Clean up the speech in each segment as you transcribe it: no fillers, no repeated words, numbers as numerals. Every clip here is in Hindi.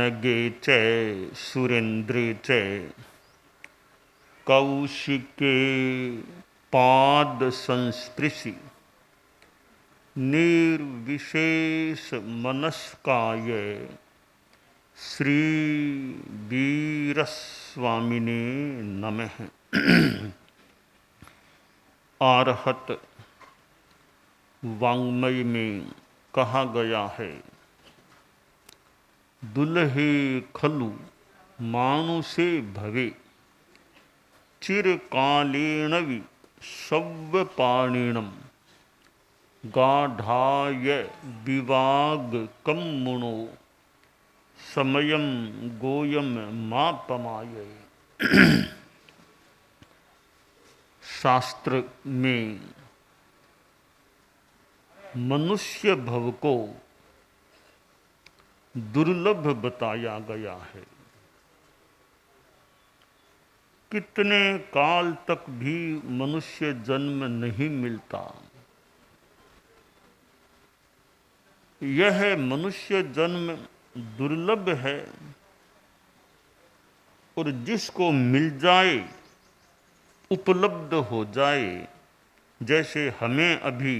नगे च सुरेन्द्रे च कौशिके पाद संस्पृशि निर्विशेष मनस्काय श्री वीरस्वामिने नमः। आरहत वाङ्मय में कहा गया है, दुल्हे खलु मानुषे भवे चिरकालेणवि सव्यपाणिनम् गाढ़ाय विवाग कम्मुणो समयम गोयम मापमाय। शास्त्र में मनुष्य भव को दुर्लभ बताया गया है। कितने काल तक भी मनुष्य जन्म नहीं मिलता। यह मनुष्य जन्म दुर्लभ है और जिसको मिल जाए, उपलब्ध हो जाए, जैसे हमें अभी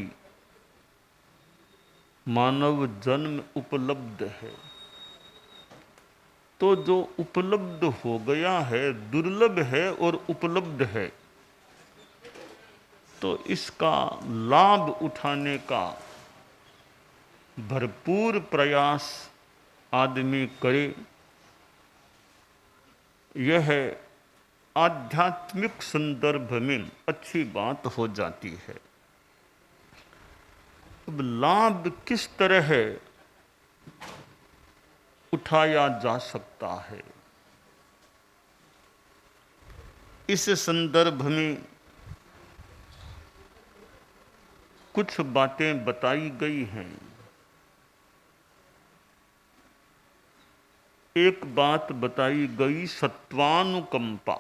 मानव जन्म उपलब्ध है, तो जो उपलब्ध हो गया है दुर्लभ है और उपलब्ध है, तो इसका लाभ उठाने का भरपूर प्रयास आदमी करे। यह आध्यात्मिक संदर्भ में अच्छी बात हो जाती है। अब लाभ किस तरह उठाया जा सकता है, इस संदर्भ में कुछ बातें बताई गई हैं। एक बात बताई गई सत्वानुकंपा।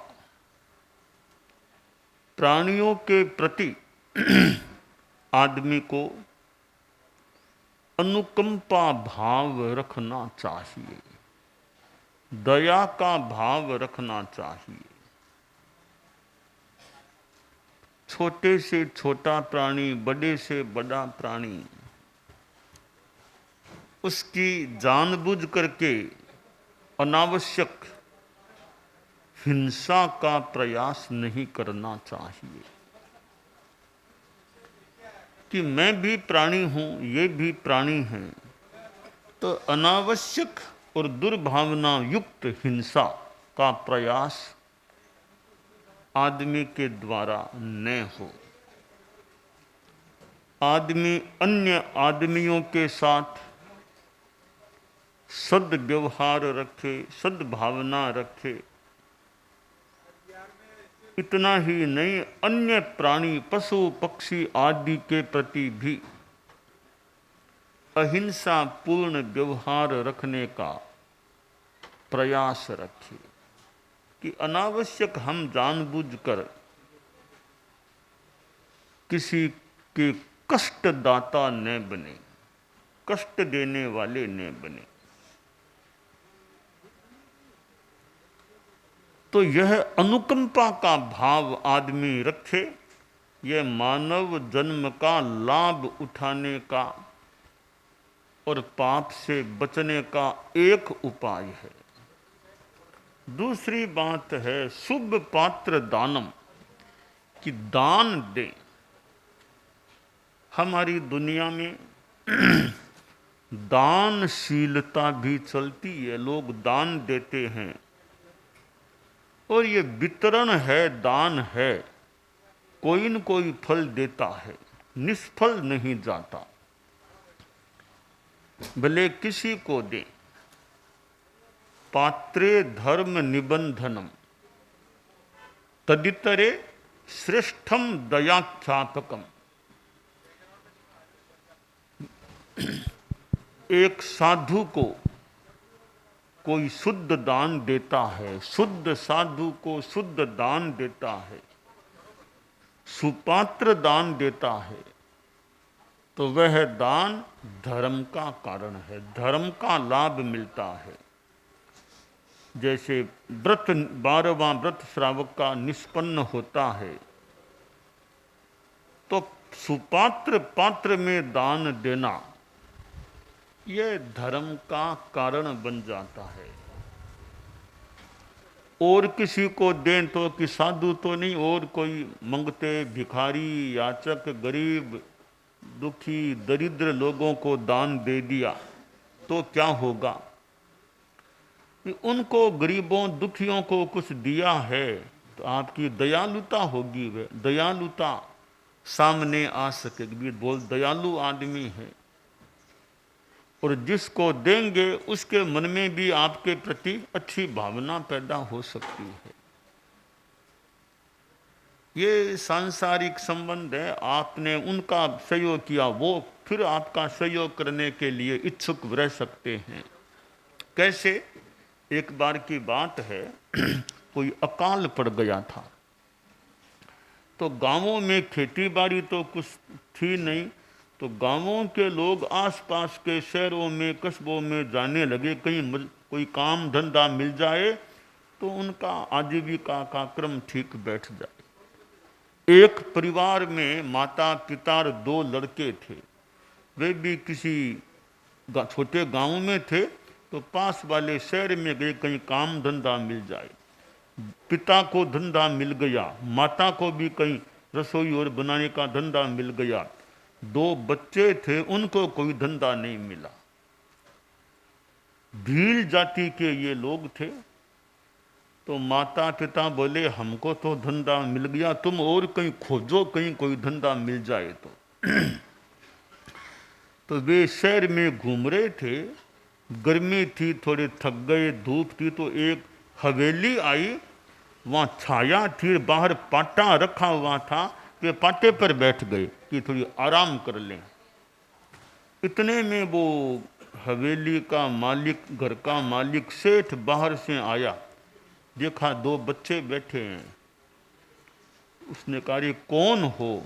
प्राणियों के प्रति आदमी को अनुकंपा भाव रखना चाहिए, दया का भाव रखना चाहिए। छोटे से छोटा प्राणी, बड़े से बड़ा प्राणी, उसकी जानबूझ करके अनावश्यक हिंसा का प्रयास नहीं करना चाहिए कि मैं भी प्राणी हूं, ये भी प्राणी हैं, तो अनावश्यक और दुर्भावना युक्त हिंसा का प्रयास आदमी के द्वारा न हो। आदमी अन्य आदमियों के साथ सद्व्यवहार रखे, सद्भावना रखे। इतना ही नहीं, अन्य प्राणी, पशु पक्षी आदि के प्रति भी अहिंसा पूर्ण व्यवहार रखने का प्रयास रखे कि अनावश्यक हम जानबूझकर किसी के कष्टदाता न बने, कष्ट देने वाले न बने। तो यह अनुकंपा का भाव आदमी रखे, यह मानव जन्म का लाभ उठाने का और पाप से बचने का एक उपाय है। दूसरी बात है शुभ पात्र दानम, कि दान दें। हमारी दुनिया में दानशीलता भी चलती है, लोग दान देते हैं और ये वितरण है, दान है, कोई न कोई फल देता है, निष्फल नहीं जाता। भले किसी को दे। पात्रे धर्म निबंधनम तदितरे श्रेष्ठम दयाख्यापकम। एक साधु को कोई शुद्ध दान देता है, शुद्ध साधु को शुद्ध दान देता है, सुपात्र दान देता है, तो वह दान धर्म का कारण है, धर्म का लाभ मिलता है। जैसे व्रत 12वां व्रत श्रावक का निष्पन्न होता है तो सुपात्र पात्र में दान देना यह धर्म का कारण बन जाता है। और किसी को दें तो कि साधु तो नहीं, और कोई मंगते भिखारी याचक गरीब दुखी दरिद्र लोगों को दान दे दिया तो क्या होगा कि उनको गरीबों दुखियों को कुछ दिया है तो आपकी दयालुता होगी, वे दयालुता सामने आ सकेगी। बोल दयालु आदमी है और जिसको देंगे उसके मन में भी आपके प्रति अच्छी भावना पैदा हो सकती है। ये सांसारिक संबंध है, आपने उनका सहयोग किया, वो फिर आपका सहयोग करने के लिए इच्छुक रह सकते हैं। कैसे? एक बार की बात है कोई अकाल पड़ गया था तो गांवों में खेती बाड़ी तो कुछ थी नहीं, तो गांवों के लोग आसपास के शहरों में कस्बों में जाने लगे, कहीं कोई काम धंधा मिल जाए तो उनका आजीविका का क्रम ठीक बैठ जाए। एक परिवार में माता पिता और 2 लड़के थे, वे भी किसी छोटे गांव में थे तो पास वाले शहर में गए कहीं काम धंधा मिल जाए। पिता को धंधा मिल गया, माता को भी कहीं रसोई और बनाने का धंधा मिल गया। 2 बच्चे थे, उनको कोई धंधा नहीं मिला। भील जाति के ये लोग थे तो माता पिता बोले हमको तो धंधा मिल गया, तुम और कहीं खोजो, कहीं कोई धंधा मिल जाए तो वे शहर में घूम रहे थे, गर्मी थी, थोड़े थक गए, धूप थी, तो एक हवेली आई, वहाँ छाया थी, बाहर पाटा रखा हुआ था, वे पाटे पर बैठ गए कि थोड़ी आराम कर लें। इतने में वो हवेली का मालिक, घर का मालिक सेठ बाहर से आया, देखा 2 बच्चे बैठे हैं। उसने कहा ये कौन हो?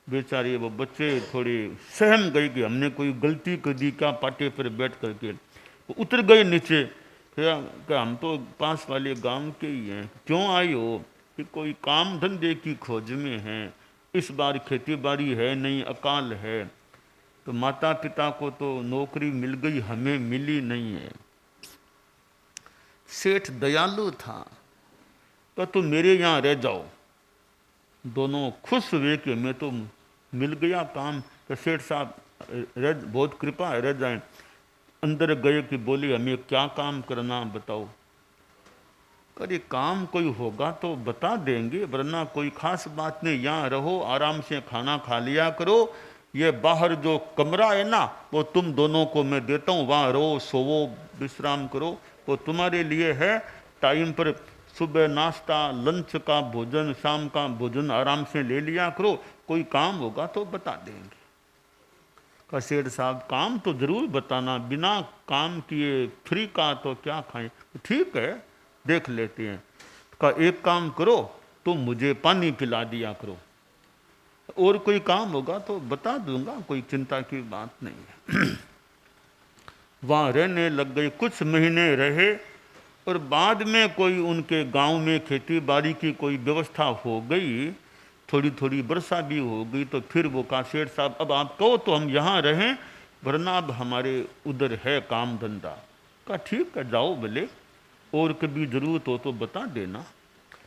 बेचारे वो बच्चे थोड़े सहम गए कि हमने कोई गलती कर दी क्या पाटे पर बैठ करके। वो उतर गए नीचे, क्या हम तो पास वाले गांव के ही हैं, क्यों आए हो? कि कोई काम धंधे की खोज में हैं, इस बार खेती बाड़ी है नहीं, अकाल है। तो माता पिता को तो नौकरी मिल गई, हमें मिली नहीं है। सेठ दयालु था, तो तुम मेरे यहाँ रह जाओ। दोनों खुश हुए कि मैं तो मिल गया काम, तो सेठ साहब बहुत कृपा है, रह जाए। अंदर गए कि बोले हमें क्या काम करना बताओ। अरे काम कोई होगा तो बता देंगे, वरना कोई खास बात नहीं, यहाँ रहो, आराम से खाना खा लिया करो। ये बाहर जो कमरा है ना वो तुम दोनों को मैं देता हूँ, वहाँ रहो, सोवो, विश्राम करो, वो तुम्हारे लिए है। टाइम पर सुबह नाश्ता, लंच का भोजन, शाम का भोजन आराम से ले लिया करो, कोई काम होगा तो बता देंगे। का सेठ साहब काम तो जरूर बताना, बिना काम किए फ्री का तो क्या खाएं। ठीक है देख लेते हैं। का एक काम करो, तुम मुझे पानी पिला दिया करो, और कोई काम होगा तो बता दूंगा, कोई चिंता की बात नहीं है। वहाँ रहने लग गए, कुछ महीने रहे और बाद में कोई उनके गांव में खेती बाड़ी की कोई व्यवस्था हो गई, थोड़ी थोड़ी वर्षा भी हो गई, तो फिर वो कहा सेठ साहब अब आप कहो तो हम यहाँ रहें, वरना अब हमारे उधर है काम धंधा। कहा ठीक है जाओ भले, और कभी ज़रूरत हो तो बता देना।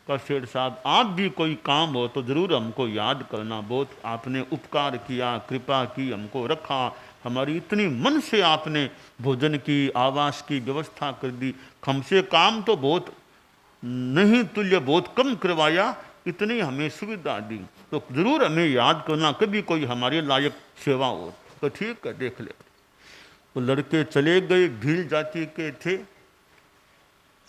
कहा सेठ साहब आप भी कोई काम हो तो ज़रूर हमको याद करना, बहुत आपने उपकार किया, कृपा की, हमको रखा, हमारी इतनी मन से आपने भोजन की, आवास की व्यवस्था कर दी, हमसे काम तो बहुत नहीं तुल्य बहुत कम करवाया, इतनी हमें सुविधा दी, तो ज़रूर हमें याद करना कभी कोई हमारे लायक सेवा हो। तो ठीक है देख ले। तो लड़के चले गए, भील जाति के थे।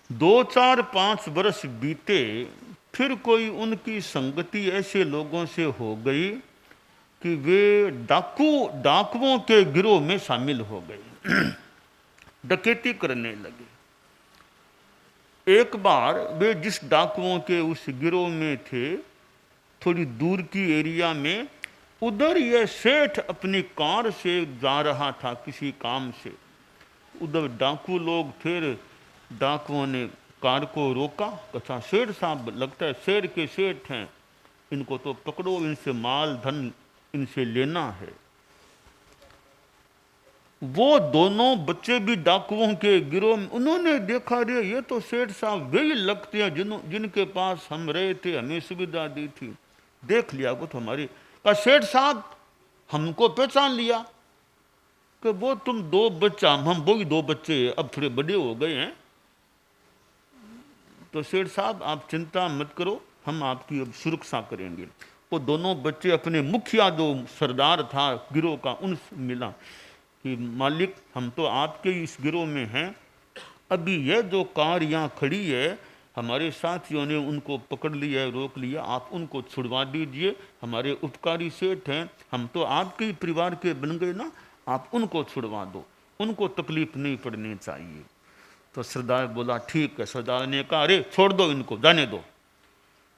2, 4, 5 वर्ष बीते, फिर कोई उनकी संगति ऐसे लोगों से हो गई कि वे डाकुओं के गिरोह में शामिल हो गए, डकैती करने लगे। एक बार वे जिस डाकुओं के उस गिरोह में थे, थोड़ी दूर की एरिया में, उधर यह सेठ अपनी कार से जा रहा था किसी काम से। उधर डाकू लोग फिर डाकुओं ने कार को रोका। अच्छा सेठ साहब, लगता है शेर के सेठ हैं, इनको तो पकड़ो, इनसे माल धन इनसे लेना है। वो दोनों बच्चे भी डाकुओं के गिरोह में, उन्होंने देखा रे ये तो सेठ साहब वही लगते हैं जिनके पास हम रहे थे, हमें सुविधा दी थी। देख लिया वो तो हमारी। कहा सेठ साहब हमको पहचान लिया कि वो तुम दो बच्चा, हम वो ही दो बच्चे अब थोड़े बड़े हो गए हैं, तो सेठ साहब आप चिंता मत करो, हम आपकी अब सुरक्षा करेंगे। वो दोनों बच्चे अपने मुखिया जो सरदार था गिरोह का, उनसे मिला कि मालिक हम तो आपके इस गिरोह में हैं, अभी यह जो कार यहाँ खड़ी है हमारे साथियों ने उनको पकड़ लिया है, रोक लिया, आप उनको छुड़वा दीजिए, हमारे उपकारी सेठ हैं, हम तो आपके ही परिवार के बन गए ना, आप उनको छुड़वा दो, उनको तकलीफ नहीं पड़नी चाहिए। तो सरदार बोला ठीक है। सरदार ने कहा अरे छोड़ दो इनको, जाने दो।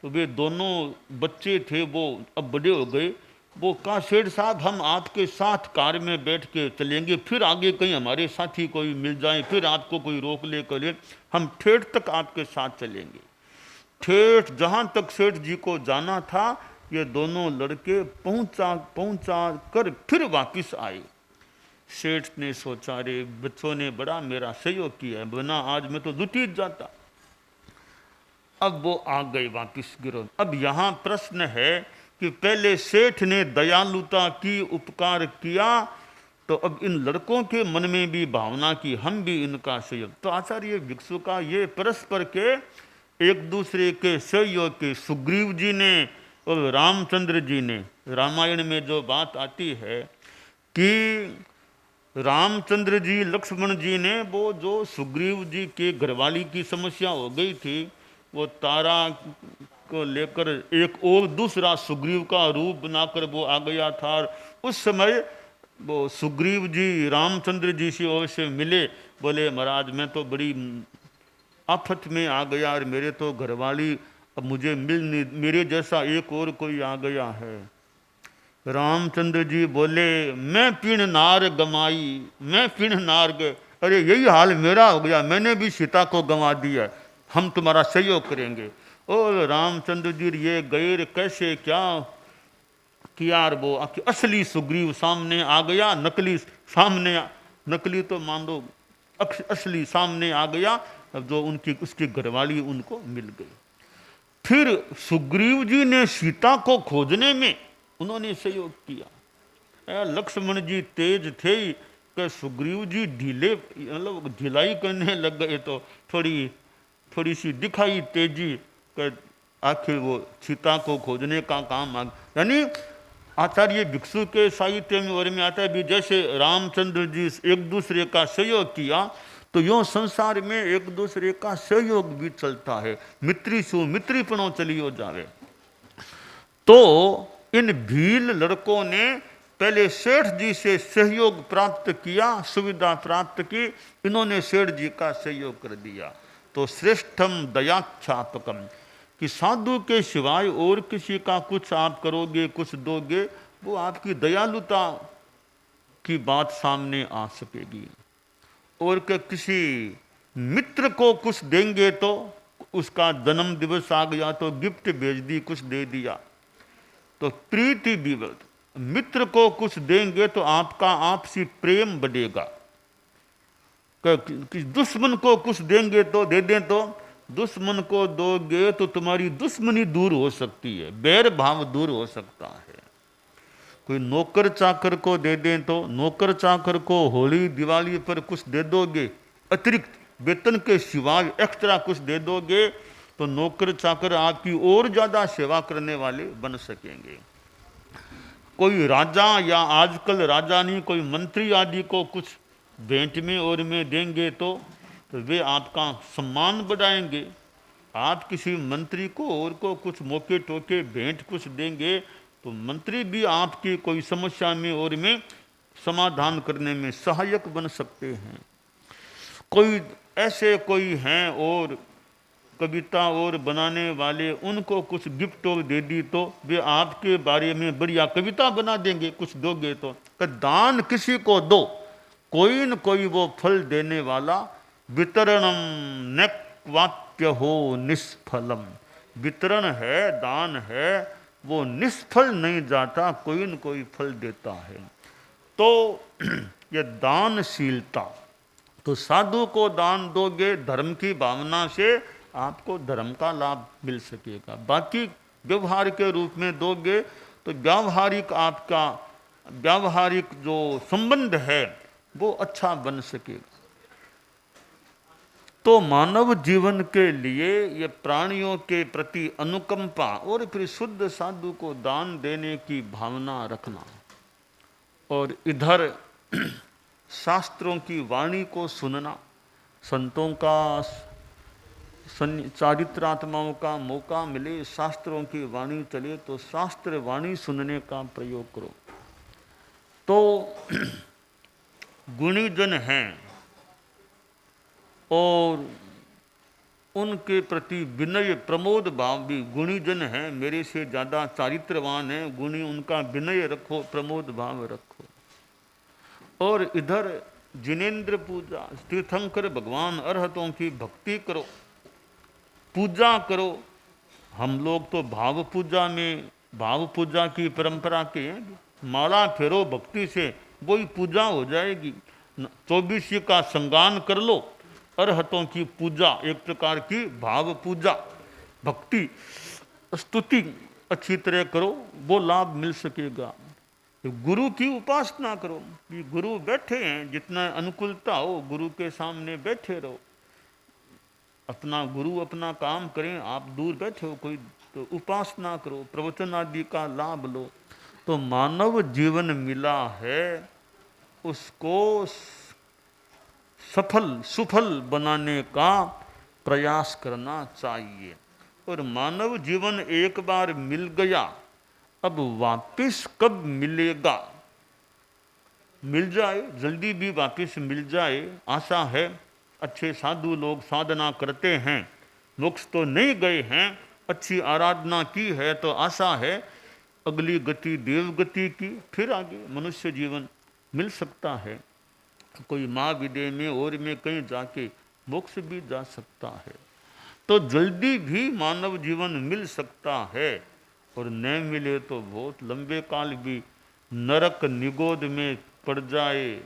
तो वे दोनों बच्चे थे वो अब बड़े हो गए। वो कहा सेठ साहब हम आपके साथ कार में बैठ के चलेंगे, फिर आगे कहीं हमारे साथी कोई मिल जाए, फिर आपको कोई रोक ले करे, हम ठेठ तक आपके साथ चलेंगे। ठेठ जहाँ तक सेठ जी को जाना था ये दोनों लड़के पहुंचा कर फिर वापिस आए। सेठ ने सोचा रे बच्चों ने बड़ा मेरा सहयोग किया है, वरना आज मैं तो लुटी जाता। अब वो आ गए वापिस गिरोह। अब यहाँ प्रश्न है कि पहले सेठ ने दयालुता की, उपकार किया, तो अब इन लड़कों के मन में भी भावना की हम भी इनका सहयोग। तो आचार्य भिक्षु का ये परस्पर के एक दूसरे के सहयोग के, सुग्रीव जी ने और रामचंद्र जी ने, रामायण में जो बात आती है कि रामचंद्र जी लक्ष्मण जी ने वो जो सुग्रीव जी के घरवाली की समस्या हो गई थी, वो तारा को लेकर एक और दूसरा सुग्रीव का रूप बनाकर वो आ गया था। उस समय वो सुग्रीव जी रामचंद्र जी से ओर से मिले, बोले महाराज मैं तो बड़ी आफत में आ गया और मेरे तो घरवाली अब मुझे मिल नहीं, मेरे जैसा एक और कोई आ गया है। रामचंद्र जी बोले मैं पिण नार गमाई, मैं पिण नार गए, अरे यही हाल मेरा हो गया, मैंने भी सीता को गंवा दिया, हम तुम्हारा सहयोग करेंगे। और रामचंद्र जी ये गैर कैसे क्या किया, वो असली सुग्रीव सामने आ गया, नकली सामने, नकली तो मान दो असली सामने आ गया। अब जो उनकी उसकी घरवाली उनको मिल गई। फिर सुग्रीव जी ने सीता को खोजने में उन्होंने सहयोग किया। लक्ष्मण जी तेज थे कि सुग्रीव जी ढीले, मतलब ढिलाई करने लग गए, तो थोड़ी सी दिखाई तेजी कि आखिर वो सीता को खोजने का काम आ। यानी आचार्य भिक्षु के साहित्य में और में आता है भी जैसे रामचंद्र जी एक दूसरे का सहयोग किया, तो यूँ संसार में एक दूसरे का सहयोग भी चलता है, मित्री सु मित्रीपणों चलियो जावे। तो इन भील लड़कों ने पहले सेठ जी से सहयोग प्राप्त किया, सुविधा प्राप्त की, इन्होंने सेठ जी का सहयोग कर दिया। तो श्रेष्ठम दयाक्षापकम, कि साधु के सिवाय और किसी का कुछ आप करोगे, कुछ दोगे, वो आपकी दयालुता की बात सामने आ सकेगी। और कि किसी मित्र को कुछ देंगे तो उसका जन्म दिवस आ गया तो गिफ्ट भेज दी, कुछ दे दिया, तो प्रीति विवृत, मित्र को कुछ देंगे तो आपका आपसी प्रेम बढ़ेगा। कि दुश्मन को कुछ देंगे तो दे दें, तो दुश्मन को दोगे तो तुम्हारी दुश्मनी दूर हो सकती है, बैर भाव दूर हो सकता है। कोई नौकर चाकर को दे दें तो नौकर चाकर को होली दिवाली पर कुछ दे दोगे, अतिरिक्त वेतन के सिवाय एक्स्ट्रा कुछ दे दोगे, तो नौकर चाकर आपकी और ज़्यादा सेवा करने वाले बन सकेंगे। कोई राजा या आजकल राजा नहीं, कोई मंत्री आदि को कुछ भेंट में और में देंगे तो वे आपका सम्मान बढ़ाएंगे। आप किसी मंत्री को और को कुछ मौके टोके भेंट कुछ देंगे तो मंत्री भी आपकी कोई समस्या में और में समाधान करने में सहायक बन सकते हैं। कोई ऐसे कोई हैं और कविता और बनाने वाले, उनको कुछ गिफ्ट और दे दी तो वे आपके बारे में बढ़िया कविता बना देंगे, कुछ दोगे तो। दान किसी को दो, कोई न कोई वो फल देने वाला वितरणम नक्वाप्य हो निष्फलम। वितरण है, दान है, वो निष्फल नहीं जाता, कोई न कोई फल देता है। तो ये दानशीलता, तो साधु को दान दोगे धर्म की भावना से, आपको धर्म का लाभ मिल सकेगा। बाकी व्यवहार के रूप में दोगे तो व्यावहारिक आपका व्यावहारिक जो संबंध है वो अच्छा बन सकेगा। तो मानव जीवन के लिए ये प्राणियों के प्रति अनुकंपा और फिर शुद्ध साधु को दान देने की भावना रखना, और इधर शास्त्रों की वाणी को सुनना, संतों का चारित्रात्माओं का मौका मिले, शास्त्रों की वाणी चले तो शास्त्र वाणी सुनने का प्रयोग करो। तो गुणीजन हैं और उनके प्रति विनय प्रमोद भाव भी, गुणीजन हैं मेरे से ज़्यादा चारित्रवान हैं, गुणी उनका विनय रखो, प्रमोद भाव रखो। और इधर जिनेन्द्र पूजा, तीर्थंकर भगवान अरहतों की भक्ति करो, पूजा करो। हम लोग तो भाव पूजा में, भाव पूजा की परंपरा के हैं, माला फेरो भक्ति से वही पूजा हो जाएगी। 24 का संगान कर लो, अरहतों की पूजा एक प्रकार की भाव पूजा, भक्ति स्तुति अच्छी तरह करो, वो लाभ मिल सकेगा। गुरु की उपासना करो कि गुरु बैठे हैं, जितना अनुकूलता हो गुरु के सामने बैठे रहो, अपना गुरु अपना काम करें, आप दूर बैठे हो कोई, तो उपासना करो, प्रवचन आदि का लाभ लो। तो मानव जीवन मिला है, उसको सफल सुफल बनाने का प्रयास करना चाहिए। और मानव जीवन एक बार मिल गया, अब वापस कब मिलेगा? मिल जाए, जल्दी भी वापस मिल जाए, आशा है। अच्छे साधु लोग साधना करते हैं, मोक्ष तो नहीं गए हैं, अच्छी आराधना की है तो आशा है अगली गति देव गति की, फिर आगे मनुष्य जीवन मिल सकता है। कोई महाविद्या में और में कहीं जाके मोक्ष भी जा सकता है। तो जल्दी भी मानव जीवन मिल सकता है, और न मिले तो बहुत लंबे काल भी नरक निगोद में पड़ जाए।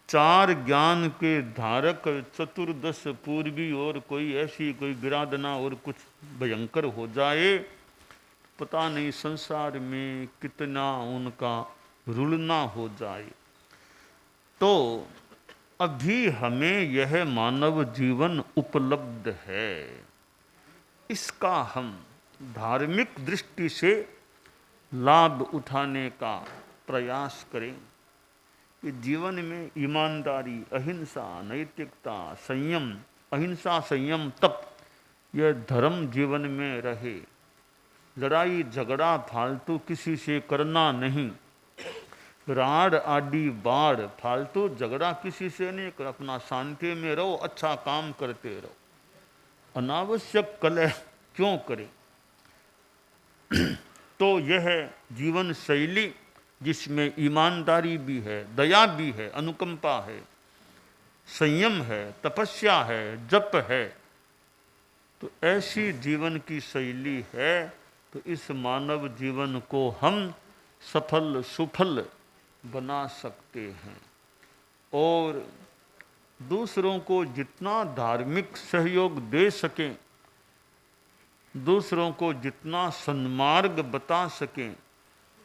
4 ज्ञान के धारक चतुर्दश पूर्वी और कोई ऐसी कोई विराधना और कुछ भयंकर हो जाए, पता नहीं संसार में कितना उनका रुलना हो जाए। तो अभी हमें यह मानव जीवन उपलब्ध है, इसका हम धार्मिक दृष्टि से लाभ उठाने का प्रयास करें कि जीवन में ईमानदारी, अहिंसा, नैतिकता, संयम, अहिंसा संयम तप, यह धर्म जीवन में रहे। लड़ाई झगड़ा फालतू किसी से करना नहीं, राड़ आदि बाढ़ फालतू झगड़ा किसी से नहीं कर, अपना शांति में रहो, अच्छा काम करते रहो, अनावश्यक कलह क्यों करें। तो यह जीवन शैली जिसमें ईमानदारी भी है, दया भी है, अनुकंपा है, संयम है, तपस्या है, जप है, तो ऐसी जीवन की शैली है। तो इस मानव जीवन को हम सफल सुफल बना सकते हैं, और दूसरों को जितना धार्मिक सहयोग दे सकें, दूसरों को जितना सन्मार्ग बता सकें,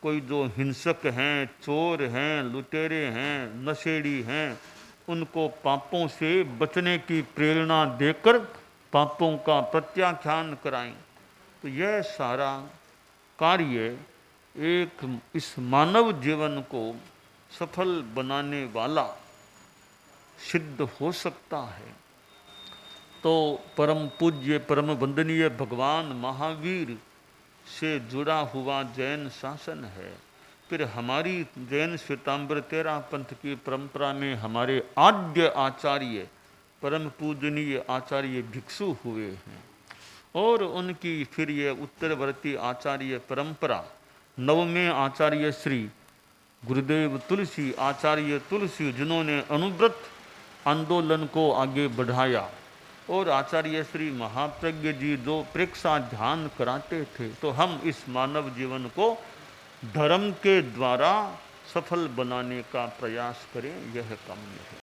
कोई जो हिंसक हैं, चोर हैं, लुटेरे हैं, नशेड़ी हैं, उनको पापों से बचने की प्रेरणा देकर पापों का प्रत्याख्यान कराएं। तो यह सारा कार्य एक इस मानव जीवन को सफल बनाने वाला सिद्ध हो सकता है। तो परम पूज्य परम वंदनीय भगवान महावीर से जुड़ा हुआ जैन शासन है। फिर हमारी जैन श्वेतांबर तेरा पंथ की परंपरा में हमारे आद्य आचार्य परम पूजनीय आचार्य भिक्षु हुए हैं, और उनकी फिर ये उत्तरवर्ती आचार्य परंपरा, नवमें आचार्य श्री गुरुदेव तुलसी, आचार्य तुलसी, जिन्होंने अनुव्रत आंदोलन को आगे बढ़ाया। और आचार्य श्री महाप्रज्ञ जी जो प्रेक्षा ध्यान कराते थे, तो हम इस मानव जीवन को धर्म के द्वारा सफल बनाने का प्रयास करें, यह काम्य है।